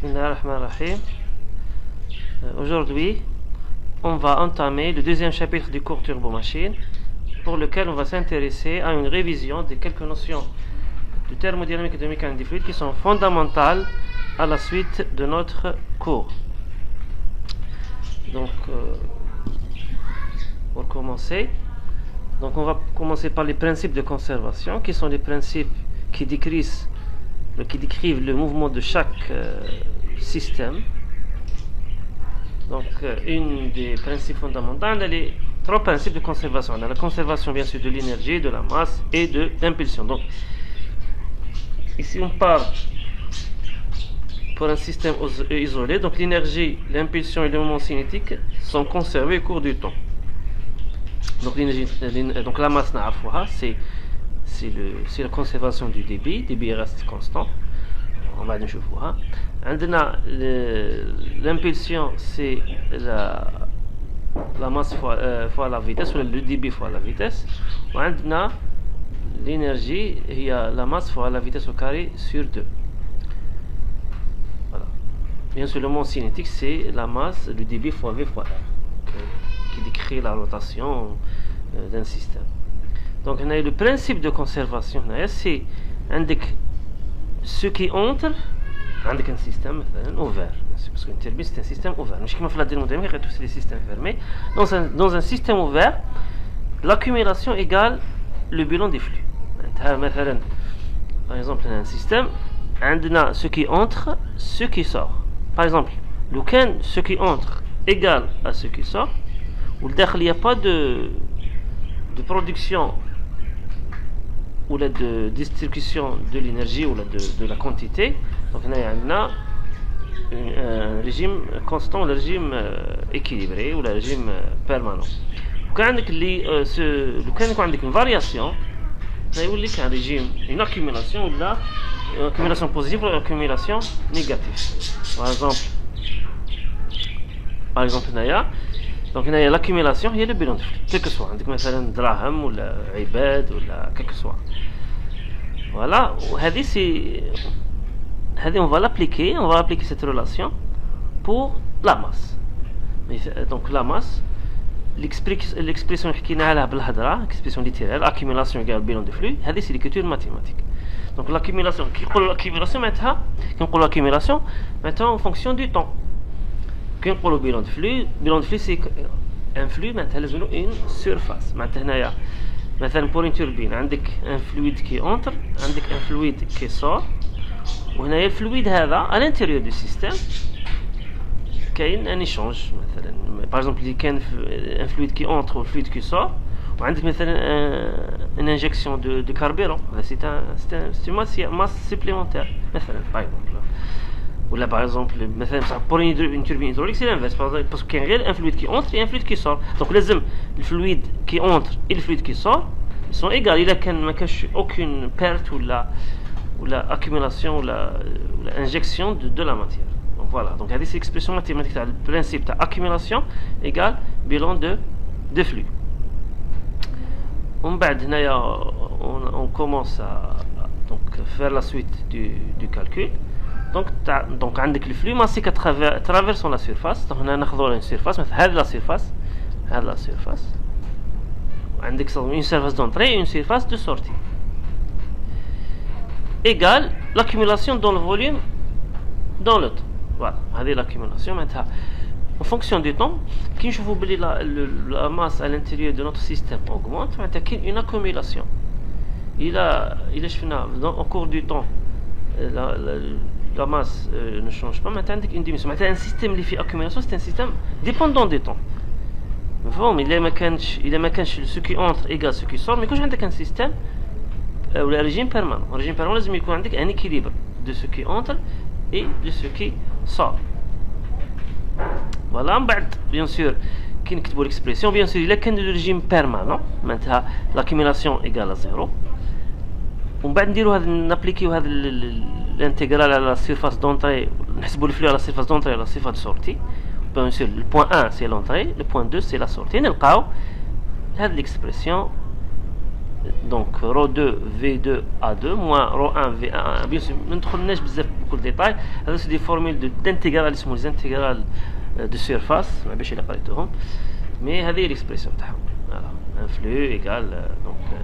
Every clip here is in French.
Bismillahirrahmanirrahim. Aujourd'hui, on va entamer le deuxième chapitre du cours Turbo-Machine, pour lequel on va s'intéresser à une révision de quelques notions de thermodynamique et de mécanique des fluides qui sont fondamentales à la suite de notre cours. Donc, pour commencer, on va commencer par les principes de conservation, qui sont les principes qui décrivent le mouvement de chaque système. Donc, une des principes fondamentaux, on a les trois principes de conservation. On a la conservation, bien sûr, de l'énergie, de la masse et de l'impulsion. Donc, ici, on parle pour un système isolé. Donc, l'énergie, l'impulsion et le moment cinétique sont conservés au cours du temps. Donc, donc la masse, c'est la conservation du débit. Le débit reste constant. On va le voir. L'impulsion, c'est la masse fois la vitesse, ou le débit fois la vitesse. L'énergie, il y a la masse fois la vitesse au carré sur 2. Voilà. Bien sûr, le moment cinétique, c'est la masse, le débit fois V fois R, qui décrit la rotation d'un système. Donc, on a le principe de conservation, c'est ce qui entre عندك un système ouvert, parce qu'une turbine c'est un système ouvert. مش كما في la thermodynamique tous les systèmes fermés. Dans un système ouvert, l'accumulation égale le bilan des flux. مثلا, par exemple, un système عندنا ce qui entre, ce qui sort. Par exemple, لو كان ce qui entre égale à ce qui sort, والداخل il n'y a pas de production ou de distribution de l'énergie ou de la quantité. Donc on a un régime constant, le régime équilibré ou le régime permanent. Quand on a une variation, ça veut dire qu'un régime, une accumulation ou une accumulation positive ou une accumulation négative. Par exemple, donc il y a l'accumulation, il y a le bilan de flux, quel que soit. On a par exemple draham ou ibad ou quel que soit. Voilà, on va l'appliquer, cette relation pour la masse. Donc la masse, l'expression qui l'expression littérale, accumulation égale bilan de flux, c'est l'écriture mathématique. Donc l'accumulation, maintenant en fonction du temps. Quand on parle bilan de flux c'est un flux, maintenant une surface. Maintenant pour une turbine, un fluide qui entre, un fluide qui sort. وهنا الفلويد هذا à l'intérieur du système كاين un échange. مثلا par exemple اللي كان un fluide qui entre ou fluide qui sort, وعندك مثلا une injection de carburant, c'est une masse supplémentaire مثلا par exemple. Ou par exemple مثلا pour une turbine hydraulique c'est l'inverse, parce qu'il y a un fluide qui entre et un fluide qui sort. Donc لازم le fluide qui entre et le fluide qui sort ils sont égaux. Il ما كانش aucune perte ou l'accumulation ou l'injection de la matière. Donc voilà, donc il y a des expressions mathématiques, le principe d'accumulation égale bilan de flux. On commence à faire la suite du calcul. Donc عندك le flux massé qui traverse la surface. Donc on a une surface, هذه la surface. عندك une surface d'entrée et une surface de sortie. Égale l'accumulation dans le volume dans le temps. Voilà, c'est l'accumulation. Maintenant, en fonction du temps, quand je vous oublie la masse à l'intérieur de notre système augmente, il y a une accumulation. Au cours du temps, la masse ne change pas, maintenant il y a une diminution. Maintenant, un système qui fait accumulation, c'est un système dépendant du temps. Il y a ce qui entre égale ce qui sort, mais quand j'ai un système, ou le régime permanent. Le régime permanent, il y a un équilibre de ce qui entre et de ce qui sort. Voilà, bien sûr, qui nous l'expression, bien sûr, il y a qu'un régime permanent, maintenant l'accumulation égale à 0. On va appliquer l'intégrale à la surface d'entrée, le flux à la surface d'entrée et à la surface de sortie. Bien sûr, le point 1 c'est l'entrée, le point 2 c'est la sortie. On a l'expression donc ρ2 V2 A2 moins ρ1 V1 bien sûr ما ندخلناش بزاف بكل ديتاي هذا سي دي فورمول دانتيغرال اسمه لي انتيغرال دو سيرفاس ما باش الا قريتوهم مي هذه ليكسبريسيون تاعهم فوالا ان فلو ايغال دونك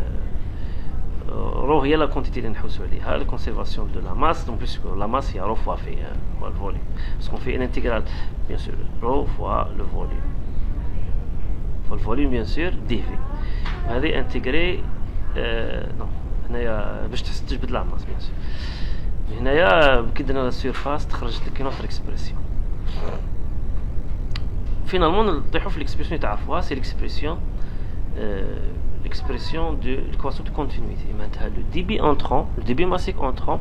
رو هي لا كونتيتي اللي نحوسوا عليها لا كونسيرفاسيون دو لا ماس دونك بيسكو لا ماس هي رو فوا في هو الفوليوم باسكو في ان انتيغرال bien sûr رو فوا لو فوليوم فالفوليوم bien sûr دي في هذه انتيغري نو هنايا باش تجبد لا ماس بيان سور هنايا كي درنا لا سيرفاس تخرجت لك نوتر اكسبرسيون فينالمون نطيحو في ليكسبرسيون تعرفوها سي ليكسبرسيون l'expression de l'équation de continuité. Maintenant, le débit entrant, le débit massique entrant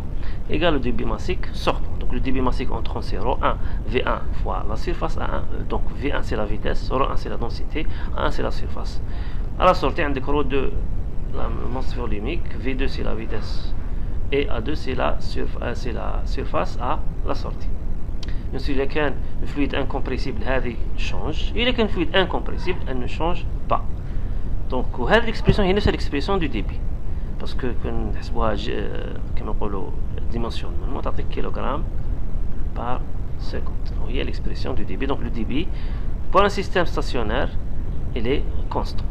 égale le débit massique sortant. Donc le débit massique entrant c'est ρ1 V1 fois la surface A1. Donc V1 c'est la vitesse, ρ1 c'est la densité, A1 c'est la surface. À la sortie, on décore ρ2 la masse volumique, V2 c'est la vitesse et A2 c'est la surface à la sortie. Bien sûr, quand le fluide incompressible change, il est qu'un fluide incompressible, elle ne change pas. Donc, cette expression est l'expression du débit. Parce que, comme on dit, dimension, on kilogramme par seconde. Il y a l'expression du débit. Donc, le débit, pour un système stationnaire, il est constant.